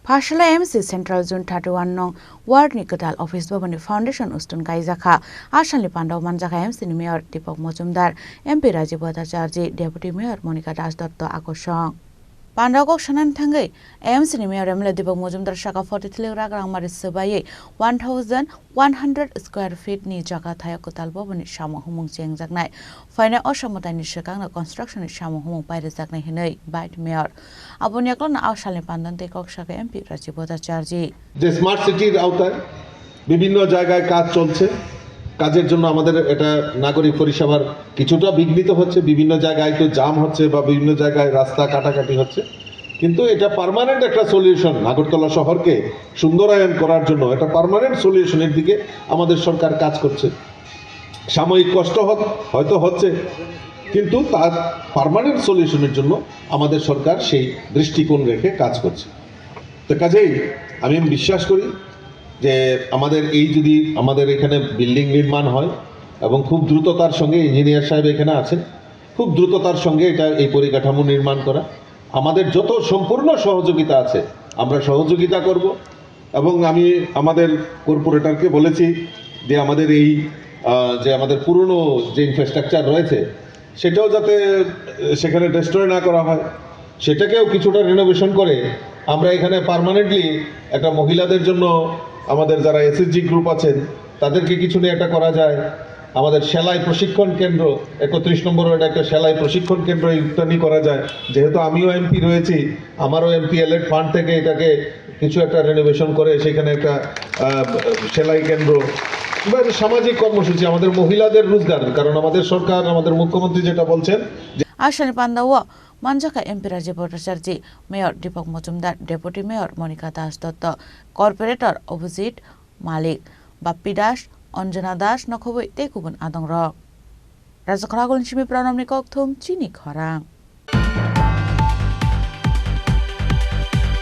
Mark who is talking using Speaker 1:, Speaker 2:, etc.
Speaker 1: Pashala MC Central Zone 31 nong Ward ni Kedal Office Babani Foundation Ustun Kaizakha Ashanli Pandau Manjaka MC ni Mayor Deepak Majumdar MP Rajiv Bhattacharjee Deputy Mayor Monica Das Dotto Akosong Pandau Shanan Thangai MC ni Mayor Emla Deepak Majumdar Shaka 43 Ragrang Maris Sebaye 1100 square feet ni Jaka Thaya Kotal Babani Shamo Humung Cheng Jaknai Faina Oshamotai ni Shakang na construction ni Shamo Humung Paire Jaknai Hinai Bait Mayor Aboni Aklona Ashanli Pandan Tekok Shaka MP Rajiv Bhattacharjee
Speaker 2: যে smart সিটির আওতায় বিভিন্ন জায়গায় কাজ চলছে কাজের জন্য আমাদের এটা নাগরিক পরিষেবার কিছুটা বিঘ্নিত হচ্ছে বিভিন্ন জায়গায় তো জাম হচ্ছে বা বিভিন্ন জায়গায় রাস্তা কাটাকাটি হচ্ছে কিন্তু এটা পার্মানেন্ট একটা সলিউশন আগরতলা শহরকে সুন্দরায়ন করার জন্য এটা পার্মানেন্ট সলিউশনের দিকে আমাদের সরকার কাজ করছে সাময়িক কষ্ট হয়তো হচ্ছে কিন্তু তার পার্মানেন্ট সলিউশনের জন্য আমাদের সরকার সেই দৃষ্টিকোণ রেখে কাজ করছে তো কাজেই আমি বিশ্বাস করি যে আমাদের এই যদি আমাদের এখানে বিল্ডিং নির্মাণ হয় এবং খুব দ্রুততার সঙ্গে ইঞ্জিনিয়ার সাহেব এখানে আছেন খুব দ্রুততার সঙ্গে এটা এই পরিকাঠামো নির্মাণ করা আমাদের যত সম্পূর্ণ সহযোগিতা আছে আমরা সহযোগিতা করব এবং আমি আমাদের কর্পোরেটরকে বলেছি যে আমাদের এই যে আমাদের পুরনো যে ইনফ্রাস্ট্রাকচার রয়েছে সেটাও যাতে সেখানে ডিস্ট্রয় না করা হয় সেটাকেও কিছুটা রিনোভেশন করে আমরা এখানে পার্মানেন্টলি একটা মহিলাদের জন্য আমাদের যারা এসএসজি গ্রুপ আছেন তাদেরকে কিছু নিয়ে একটা করা যায় আমাদের সেলাই প্রশিক্ষণ কেন্দ্র 31 নম্বরের একটা সেলাই প্রশিক্ষণ কেন্দ্র ইত্যাদি করা যায় যেহেতু আমিও এমপি রয়েছি আমারও এমপি এলএড ফান্ড থেকে এটাকে কিছু একটা রিনোভেশন করে সেখানে একটা সেলাই কেন্দ্র বা সামাজিক কর্মসূচি আমাদের মহিলাদের রোজগার কারণ আমাদের সরকার আমাদের মুখ্যমন্ত্রী যেটা বলছেন
Speaker 1: Ashanli Pandau Manjaka MP Rajiv Bhattacharjee Mayor Deepak Majumdar Deputy Mayor Monica Das Dotto Corporator Opposite Malik Bappi Das Anjana Das Nokhoboi Tekubun Adongrok Rajakhara Golonshimi Pranamni Kokthum Chini Khorang